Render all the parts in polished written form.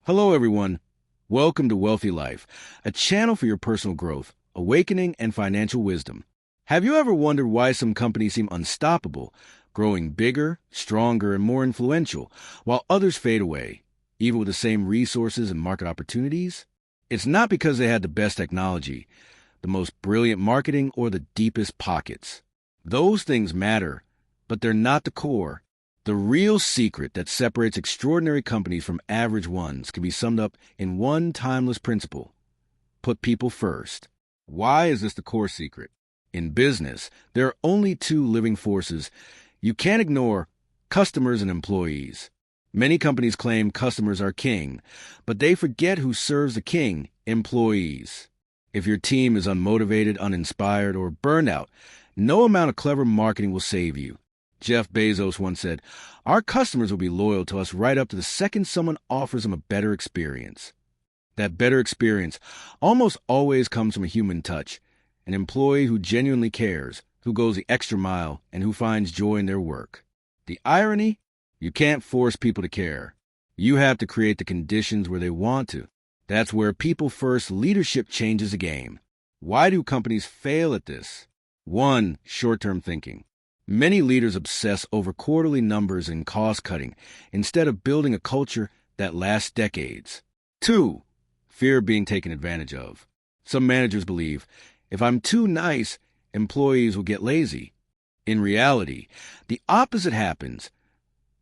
Hello, everyone. Welcome to Wealthy Life, a channel for your personal growth, awakening, and financial wisdom. Have you ever wondered why some companies seem unstoppable, growing bigger, stronger, and more influential, while others fade away, even with the same resources and market opportunities? It's not because they had the best technology, the most brilliant marketing, or the deepest pockets. Those things matter, but they're not the core. The real secret that separates extraordinary companies from average ones can be summed up in one timeless principle: put people first. Why is this the core secret? In business, there are only two living forces you can't ignore: customers and employees. Many companies claim customers are king, but they forget who serves the king: employees. If your team is unmotivated, uninspired, or burned out, no amount of clever marketing will save you. Jeff Bezos once said, "Our customers will be loyal to us right up to the second someone offers them a better experience." That better experience almost always comes from a human touch, an employee who genuinely cares, who goes the extra mile, and who finds joy in their work. The irony? You can't force people to care. You have to create the conditions where they want to. That's where people-first leadership changes the game. Why do companies fail at this? 1. Short-term thinking. Many leaders obsess over quarterly numbers and cost-cutting instead of building a culture that lasts decades. 2. Fear of being taken advantage of. Some managers believe, if I'm too nice, employees will get lazy. In reality, the opposite happens.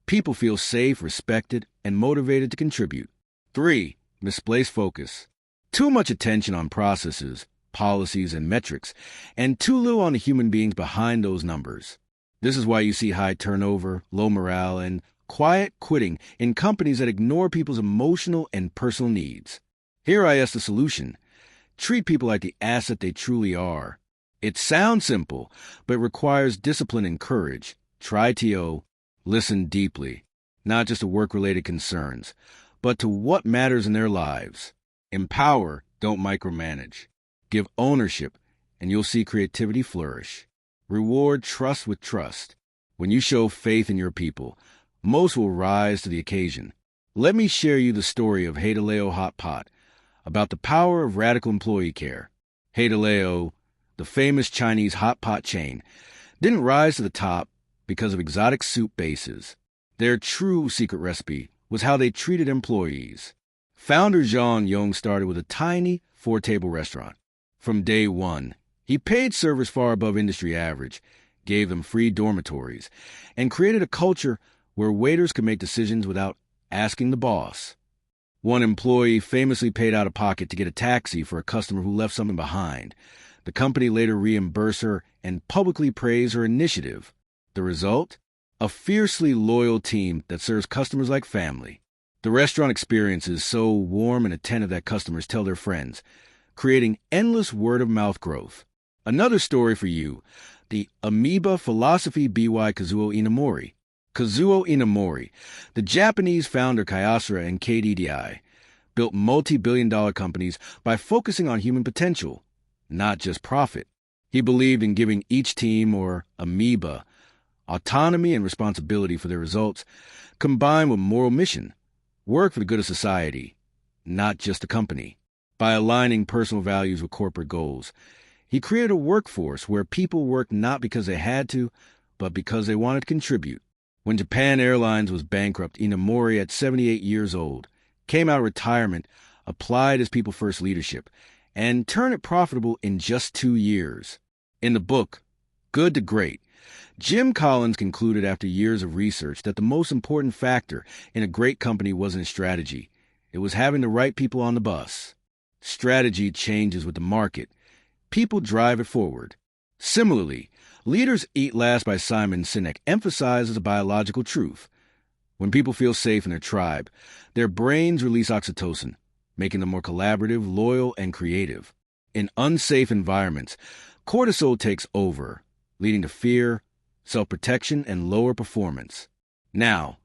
People feel safe, respected, and motivated to contribute. 3. Misplaced focus. Too much attention on processes, policies, and metrics, and too little on the human beings behind those numbers. This is why you see high turnover, low morale, and quiet quitting in companies that ignore people's emotional and personal needs. Here I ask the solution: treat people like the asset they truly are. It sounds simple, but it requires discipline and courage. Try TO. Listen deeply, not just to work-related concerns, but to what matters in their lives. Empower, don't micromanage. Give ownership, and you'll see creativity flourish. Reward trust with trust. When you show faith in your people, most will rise to the occasion. Let me share you the story of Haidilao Hot Pot, about the power of radical employee care. Haidilao, the famous Chinese hot pot chain, didn't rise to the top because of exotic soup bases. Their true secret recipe was how they treated employees. Founder Zhang Yong started with a tiny 4-table restaurant. From day one, he paid servers far above industry average, gave them free dormitories, and created a culture where waiters could make decisions without asking the boss. One employee famously paid out of pocket to get a taxi for a customer who left something behind. The company later reimbursed her and publicly praised her initiative. The result? A fiercely loyal team that serves customers like family. The restaurant experience is so warm and attentive that customers tell their friends, creating endless word-of-mouth growth. Another story for you: the amoeba philosophy by Kazuo Inamori. Kazuo Inamori, the Japanese founder Kyocera and KDDI, built multi-billion-dollar companies by focusing on human potential, not just profit. He believed in giving each team, or amoeba, autonomy and responsibility for their results, combined with moral mission: work for the good of society, not just the company. By aligning personal values with corporate goals, he created a workforce where people worked not because they had to, but because they wanted to contribute. When Japan Airlines was bankrupt, Inamori, at 78 years old, came out of retirement, applied his people-first leadership, and turned it profitable in just 2 years. In the book, Good to Great, Jim Collins concluded after years of research that the most important factor in a great company wasn't strategy. It was having the right people on the bus. Strategy changes with the market. People drive it forward. Similarly, Leaders Eat Last by Simon Sinek emphasizes a biological truth. When people feel safe in their tribe, their brains release oxytocin, making them more collaborative, loyal, and creative. In unsafe environments, cortisol takes over, leading to fear, self-protection, and lower performance. Now,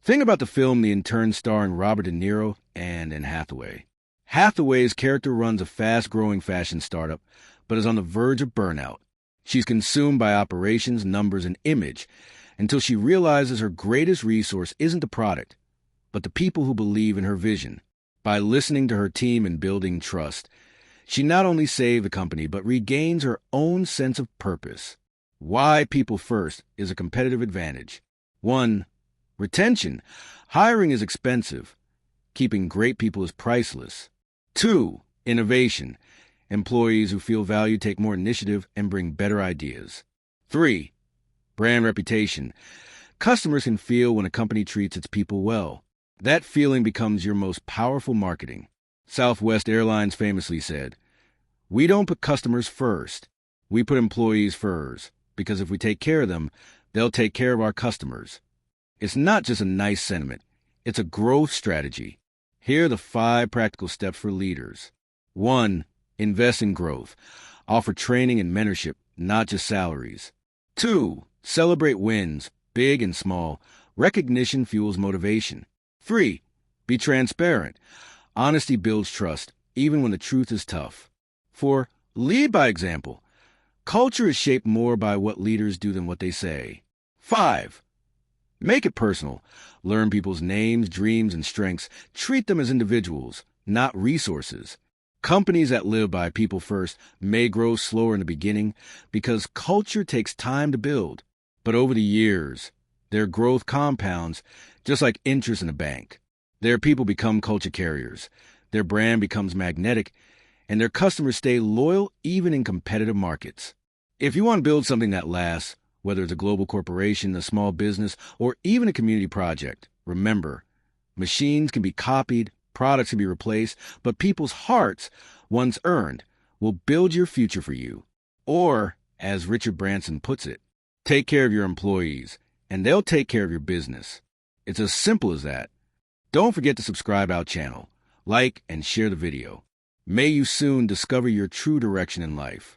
think about the film The Intern starring Robert De Niro and Anne Hathaway. Hathaway's character runs a fast-growing fashion startup, but is on the verge of burnout. She's consumed by operations, numbers, and image until she realizes her greatest resource isn't the product, but the people who believe in her vision. By listening to her team and building trust, she not only saved the company, but regains her own sense of purpose. Why people first is a competitive advantage. 1. Retention. Hiring is expensive. Keeping great people is priceless. 2. Innovation. Employees who feel valued take more initiative and bring better ideas. 3. Brand reputation. Customers can feel when a company treats its people well. That feeling becomes your most powerful marketing. Southwest Airlines famously said, "We don't put customers first. We put employees first, because if we take care of them, they'll take care of our customers." It's not just a nice sentiment. It's a growth strategy. Here are the 5 practical steps for leaders. 1. Invest in growth. Offer training and mentorship, not just salaries. 2. Celebrate wins, big and small. Recognition fuels motivation. 3. Be transparent. Honesty builds trust, even when the truth is tough. 4. Lead by example. Culture is shaped more by what leaders do than what they say. 5. Make it personal. Learn people's names, dreams, and strengths. Treat them as individuals, not resources. Companies that live by people first may grow slower in the beginning because culture takes time to build. But over the years, their growth compounds just like interest in a bank. Their people become culture carriers. Their brand becomes magnetic, and their customers stay loyal even in competitive markets. If you want to build something that lasts, whether it's a global corporation, a small business, or even a community project, remember, machines can be copied, products can be replaced, but people's hearts, once earned, will build your future for you. Or, as Richard Branson puts it, take care of your employees, and they'll take care of your business. It's as simple as that. Don't forget to subscribe our channel, like, and share the video. May you soon discover your true direction in life.